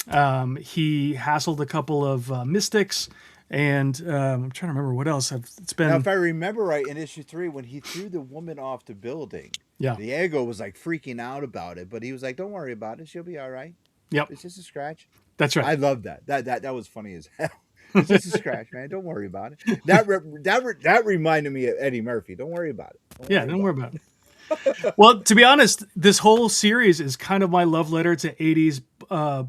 He hassled a couple of mystics, and I'm trying to remember what else. It's Now, been if I remember right, in issue 3, when he threw the woman off the building, yeah, Diego was like freaking out about it, but he was like, "Don't worry about it. She'll be all right. yep, It's just a scratch." that's right. I love that. That was funny as hell. It's just a scratch, man. Don't worry about it. That reminded me of Eddie Murphy. Don't worry about it. Don't Yeah, worry don't worry about about it. it. Well, to be honest, this whole series is kind of my love letter to 80s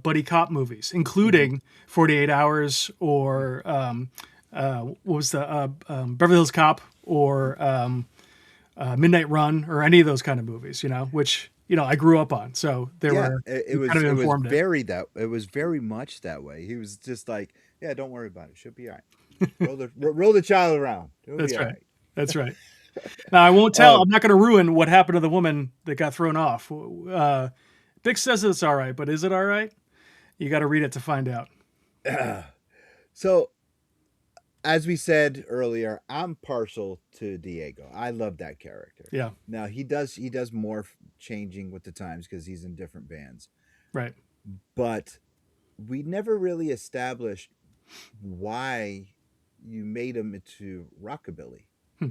buddy cop movies, Mhm, including 48 Hours mhm. or what was the Beverly Hills Cop or Midnight Run or any of those kind of movies, which, I grew up on. So Yeah, they kind of it was informed it. very that it was very much that way. He was just like, "Yeah, don't worry about it. She'll be all right. Roll the child around. It'll be That's all right. right." That's right. Now, I won't tell, Um, I'm not going to ruin what happened to the woman that got thrown off. Bix says it's all right, but is it all right? You got to read it to find out. so as we said earlier, I'm partial to Diego. I love that character. Yeah, Now he does morph changing with the times because he's in different bands, right. but we never really established why you made him into rockabilly. Hmm.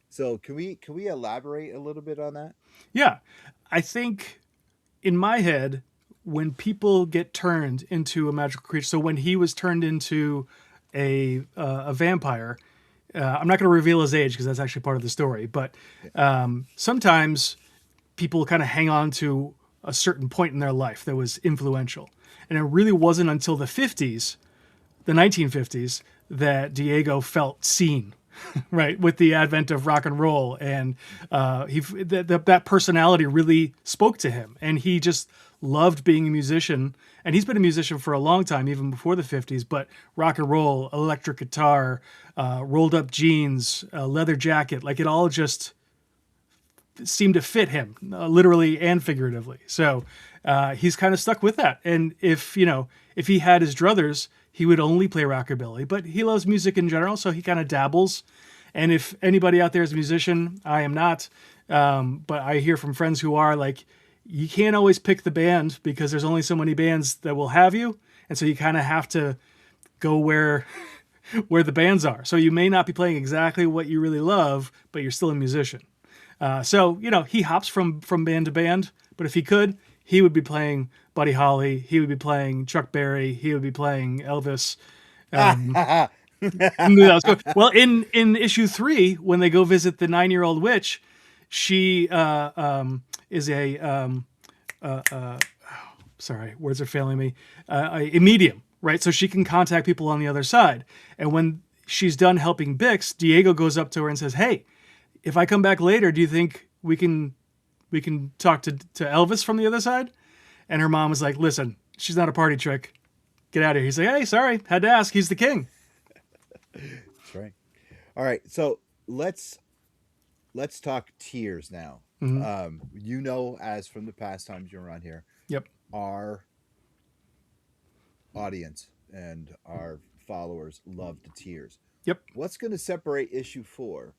So can we elaborate a little bit on that? Yeah, I think in my head, when people get turned into a magical creature, so when he was turned into a vampire, I'm not going to reveal his age because that's actually part of the story. But Yeah. sometimes people kind of hang on to a certain point in their life that was influential, and it really wasn't until the 1950s, that Diego felt seen, right, with the advent of rock and roll, and that personality really spoke to him, and he just loved being a musician. And he's been a musician for a long time, even before the 50s. But rock and roll, electric guitar, rolled up jeans, leather jacket, like it all just seemed to fit him, literally and figuratively. So he's kind of stuck with that. And if he had his druthers, he would only play rockabilly. But he loves music in general, so he kind of dabbles. And if anybody out there is a musician, I am not. But I hear from friends who are like, you can't always pick the band because there's only so many bands that will have you, and so you kind of have to go where the bands are. So you may not be playing exactly what you really love, but you're still a musician. So he hops from band to band, but if he could, he would be playing Buddy Holly, he would be playing Chuck Berry, he would be playing Elvis. Um, well, in issue 3, when they go visit the 9-year-old witch, she is sorry, words are failing me, a medium, right? So she can contact people on the other side. And when she's done helping Bix, Diego goes up to her and says, "Hey, if I come back later, do you think we can talk to Elvis from the other side?" And her mom was like, "Listen, she's not a party trick. Get out of here." He's like, "Hey, sorry, had to ask. He's the king." That's right. All right. So let's talk tears now. Hmm. As from the past times you're on here, Yep. our audience and our followers love the tears. Yep. What's going to separate issue 4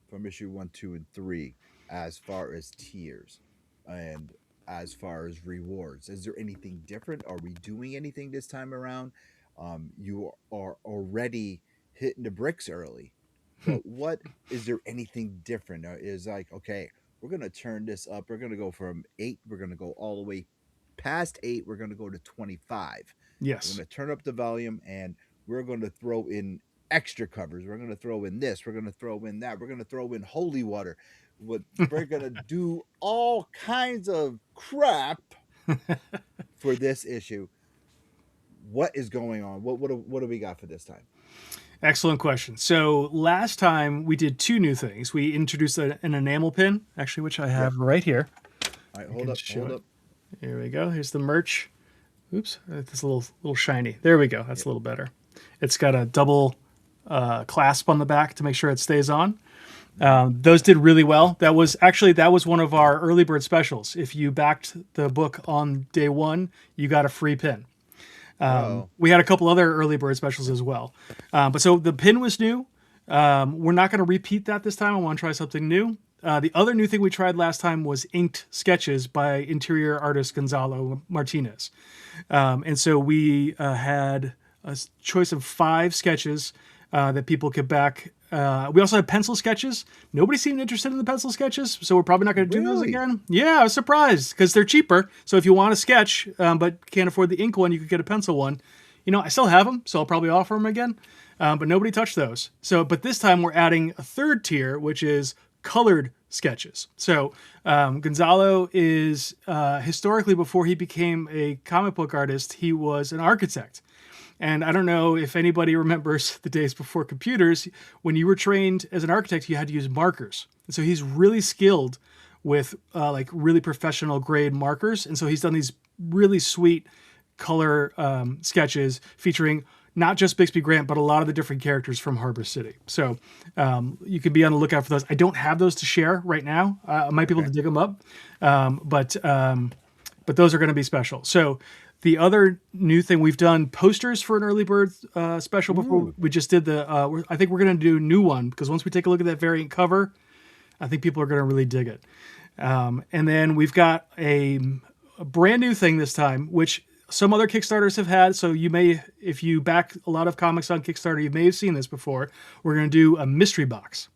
from issue 1, 2, and 3 as far as tiers and as far as rewards? Is there anything different? Are we doing anything this time around? You are already hitting the bricks early, but what is there anything different? Is like, okay, we're going to turn this up. We're going to go from 8, we're going to go all the way past 8, we're going to go to 25. We're Yes. going to turn up the volume and we're going to throw in extra covers. We're going to throw in this. We're going to throw in that. We're going to throw in holy water. We're going to do all kinds of crap for this issue. What is going on? What do we got for this time? Excellent question. So last time we did two new things. We introduced an enamel pin, actually, which I Yep. have right here. All right, I can show hold it. up. Here we go. Here's the merch. Oops, it's a little shiny. There we go. That's Yep. a little better. It's got a double clasp on the back to make sure it stays on. Mm-hmm. Those did really well. That was one of our early bird specials. If you backed the book on day one, you got a free pin. Oh, We had a couple other early bird specials as well. But so the pin was new. We're not going to repeat that this time. I want to try something new. The other new thing we tried last time was inked sketches by interior artist Gonzalo Martinez. And so we had a choice of 5 sketches that people could back. We also had pencil sketches. Nobody seemed interested in the pencil sketches, so we're probably not going to do those Really? again. Yeah, I was surprised because they're cheaper. So if you want a sketch but can't afford the ink one, you could get a pencil one. I still have them, so I'll probably offer them again. But nobody touched those. But this time we're adding a third tier, which is colored sketches. So Gonzalo is historically, before he became a comic book artist, he was an architect. And I don't know if anybody remembers the days before computers. When you were trained as an architect, you had to use markers. And so he's really skilled with like really professional grade markers. And so he's done these really sweet color sketches featuring not just Bixby Grant, but a lot of the different characters from Harbor City. So you can be on the lookout for those. I don't have those to share right now. I might be able to dig them up, but those are going to be special. So the other new thing, we've done posters for an early bird special before. We just did I think we're going to do a new one because once we take a look at that variant cover, I think people are going to really dig it. And then we've got a brand new thing this time, which some other Kickstarters have had. So you may, if you back a lot of comics on Kickstarter, you may have seen this before. We're going to do a mystery box.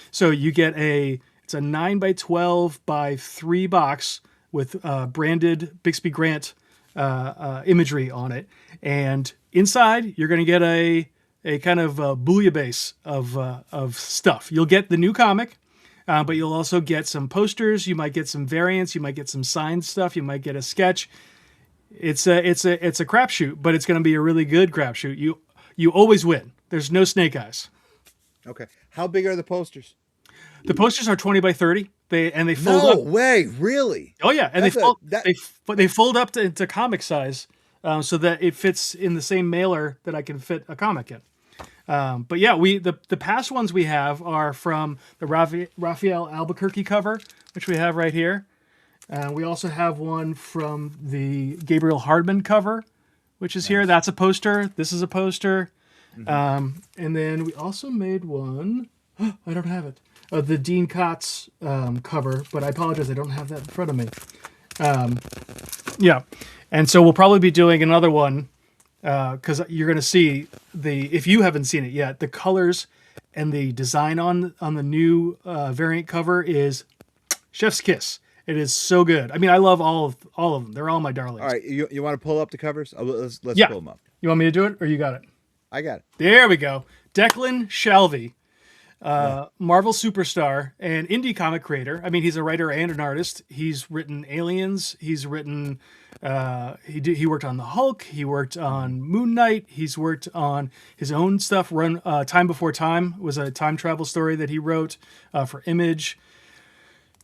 So you get it's a 9x12 by 3 box with branded Bixby Grant imagery on it. And inside, you're going to get a kind of bouillabaisse of stuff. You'll get the new comic, but you'll also get some posters. You might get some variants. You might get some signed stuff. You might get a sketch. It's a crapshoot, but it's going to be a really good crapshoot. You always win. There's no snake eyes. Okay. How big are the posters? The posters are 20 by 30. They fold up. No way, really? Oh yeah, and they fold up to comic size, so that it fits in the same mailer that I can fit a comic in. But yeah, the past ones we have are from the Raphael Albuquerque cover, which we have right here. We also have one from the Gabriel Hardman cover, which is here. That's a poster. This is a poster. Mm-hmm. And then we also made one. I don't have it. The Dean Kotz cover, but I apologize. I don't have that in front of me. Yeah. And so we'll probably be doing another one because you're going to see if you haven't seen it yet, the colors and the design on the new variant cover is chef's kiss. It is so good. I mean, I love all of them. They're all my darlings. All right, you want to pull up the covers? Let's pull them up. You want me to do it, or you got it? I got it. There we go. Declan Shalvey, Marvel superstar and indie comic creator. I mean, he's a writer and an artist. He's written Aliens. He's written. He worked on the Hulk. He worked on Moon Knight. He's worked on his own stuff. Time Before Time was a time travel story that he wrote for Image.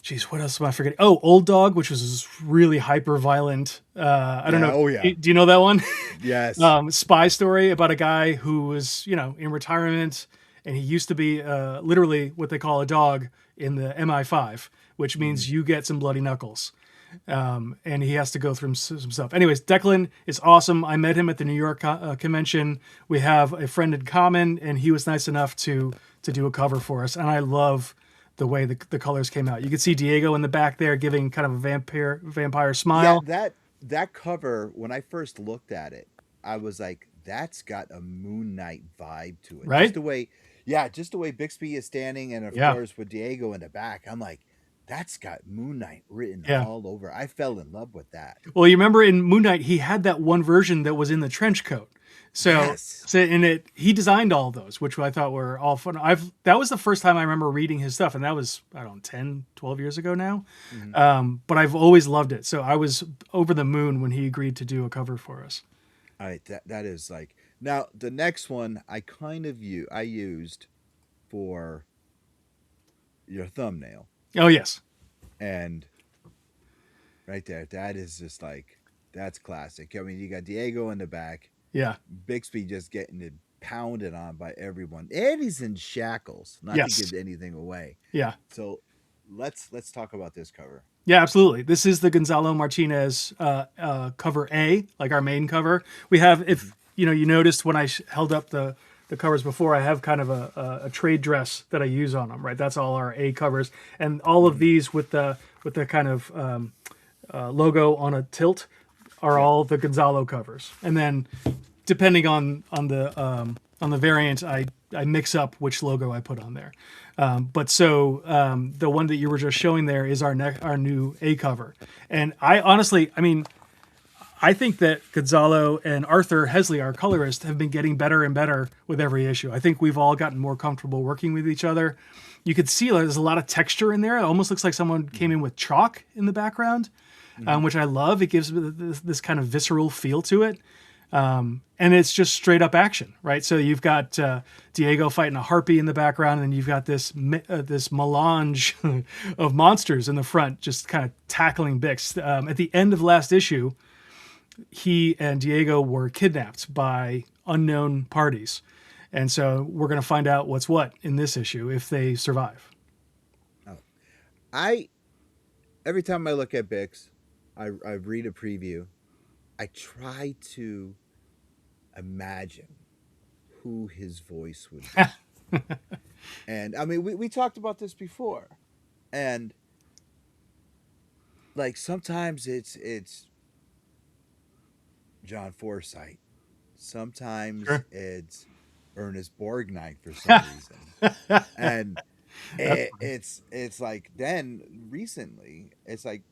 Jeez, what else am I forgetting? Oh, Old Dog, which was this really hyper violent. I don't know. Oh yeah. Do you know that one? Yes. Spy story about a guy who was, in retirement, and he used to be literally what they call a dog in the MI5, which means you get some bloody knuckles. And he has to go through some stuff. Anyways, Declan is awesome. I met him at the New York convention. We have a friend in common, and he was nice enough to do a cover for us. And I love the way the colors came out. You can see Diego in the back there giving kind of a vampire smile. Yeah, that cover, when I first looked at it, I was like, that's got a Moon Knight vibe to it. Right? Just the way Bixby is standing, and of course with Diego in the back, I'm like, that's got Moon Knight written all over. I fell in love with that. Well, you remember in Moon Knight, he had that one version that was in the trench coat. So he designed all of those, which I thought were all fun. That was the first time I remember reading his stuff, and that was, I don't know, 10, 12 years ago now. Mm-hmm. But I've always loved it. So I was over the moon when he agreed to do a cover for us. All right, that is like, now the next one I used for your thumbnail. Oh yes. And right there, that is just like, that's classic. I mean, you got Diego in the back. Yeah. Bixby just getting it pounded on by everyone. And he's in shackles, not to give anything away. Yeah. So let's talk about this cover. Yeah, absolutely. This is the Gonzalo Martinez cover A, like our main cover. We have, if you noticed when I held up the the covers before, I have kind of a trade dress that I use on them, right? That's all our A covers, and all of these with the kind of logo on a tilt are Yeah. all the Gonzalo covers, and then depending on the variant, I mix up which logo I put on there. The one that you were just showing there is our new A cover, and I think that Gonzalo and Arthur Hesley, our colorist, have been getting better and better with every issue. I think we've all gotten more comfortable working with each other. You could see there's a lot of texture in there. It almost looks like someone came in with chalk in the background, which I love. It gives this kind of visceral feel to it. And it's just straight up action, right? So you've got Diego fighting a harpy in the background, and you've got this melange of monsters in the front, just kind of tackling Bix. At the end of last issue, he and Diego were kidnapped by unknown parties, and so we're going to find out what's what in this issue if they survive. Oh. I every time I look at Bix, I read a preview. I try to imagine who his voice would be. And I mean, we talked about this before, and like sometimes it's John Forsythe, sometimes Sure. it's Ernest Borgnine for some reason, and it's like then recently it's like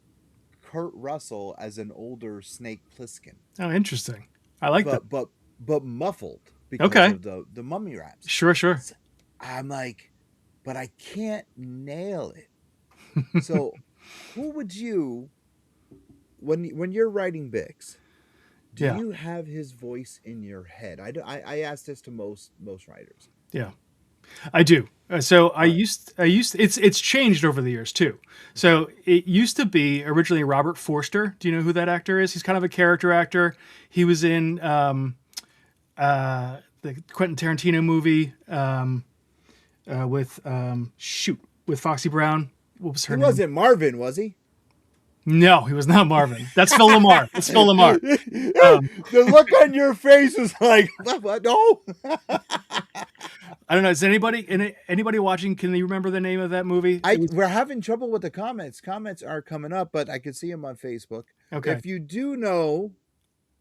Kurt Russell as an older Snake Plissken, Oh, interesting. I like that. but muffled because Okay. of the mummy wraps. Sure. So I'm like, but I can't nail it. So, who would you when you're writing Bix? Do Yeah. you have his voice in your head? I ask this to most writers. Yeah. I do. So I All right. used it's changed over the years too. So it used to be originally Robert Forster. Do you know who that actor is? He's kind of a character actor. He was in the Quentin Tarantino movie with Foxy Brown. What was He her name? wasn't Marvin, was he? No, he was not Marvin. That's Phil Lamar. That's Phil Lamar. The look on your face was like, what? No. I don't know. Is anybody watching? Can you remember the name of that movie? We're having trouble with the comments. Comments are coming up, but I can see them on Facebook. Okay. If you do know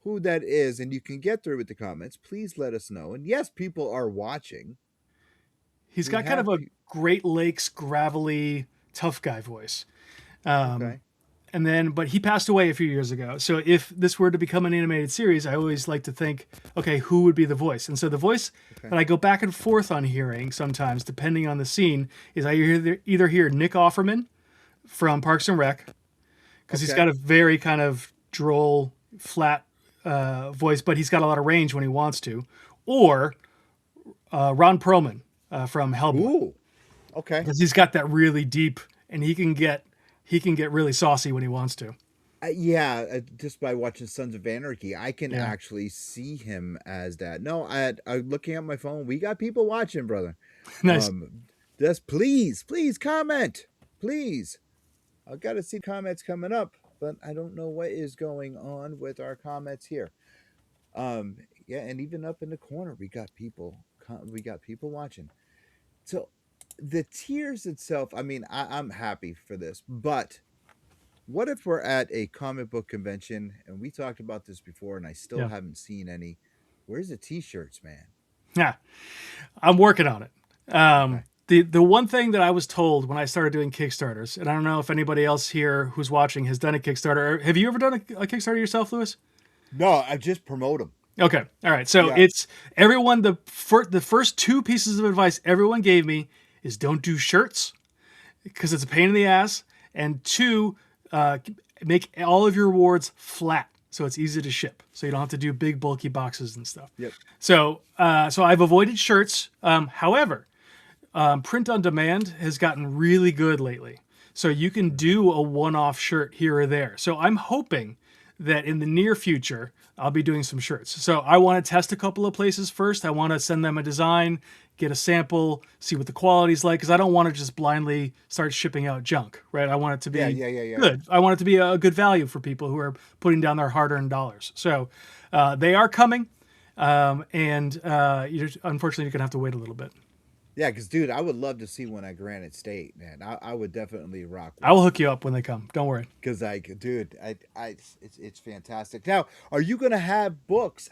who that is and you can get through with the comments, please let us know. And yes, people are watching. He's We got kind have of a Great Lakes gravelly tough guy voice. Okay. But he passed away a few years ago. So if this were to become an animated series, I always like to think, okay, who would be the voice? And so the voice Okay. that I go back and forth on hearing sometimes, depending on the scene, is I either hear Nick Offerman from Parks and Rec, because he's Okay. got a very kind of droll, flat voice, but he's got a lot of range when he wants to, or Ron Perlman from Hellboy, Ooh. Okay. because he's got that really deep, and he can get really saucy when he wants to. Just by watching Sons of Anarchy, I can Yeah. actually see him as that. No, I'm looking at my phone. We got people watching, brother. Nice. Just please comment, please. I've got to see comments coming up, but I don't know what is going on with our comments here. Yeah, and even up in the corner, we got people watching. So the tiers itself, I mean, I'm happy for this, but what if we're at a comic book convention and we talked about this before and I still Yeah. haven't seen any? Where's the t-shirts, man? Yeah, I'm working on it. Okay. The one thing that I was told when I started doing Kickstarters, and I don't know if anybody else here who's watching has done a Kickstarter. Have you ever done a Kickstarter yourself, Lewis? No, I just promote them. Okay, all right. So Yeah. it's everyone. The first two pieces of advice everyone gave me is don't do shirts because it's a pain in the ass, and two, make all of your rewards flat so it's easy to ship, so you don't have to do big bulky boxes and stuff. Yep. So I've avoided shirts. However, print on demand has gotten really good lately. So you can do a one-off shirt here or there. So I'm hoping that in the near future, I'll be doing some shirts. So I want to test a couple of places first. I want to send them a design, get a sample, see what the quality's like, because I don't want to just blindly start shipping out junk, right? I want it to be Yeah. good. I want it to be a good value for people who are putting down their hard-earned dollars. So they are coming. And unfortunately, you're gonna have to wait a little bit. Yeah, because dude, I would love to see one at Granite State, man. I would definitely rock I will one. hook you up when they come. Don't worry. Because like, dude, it's fantastic. Now, are you gonna have books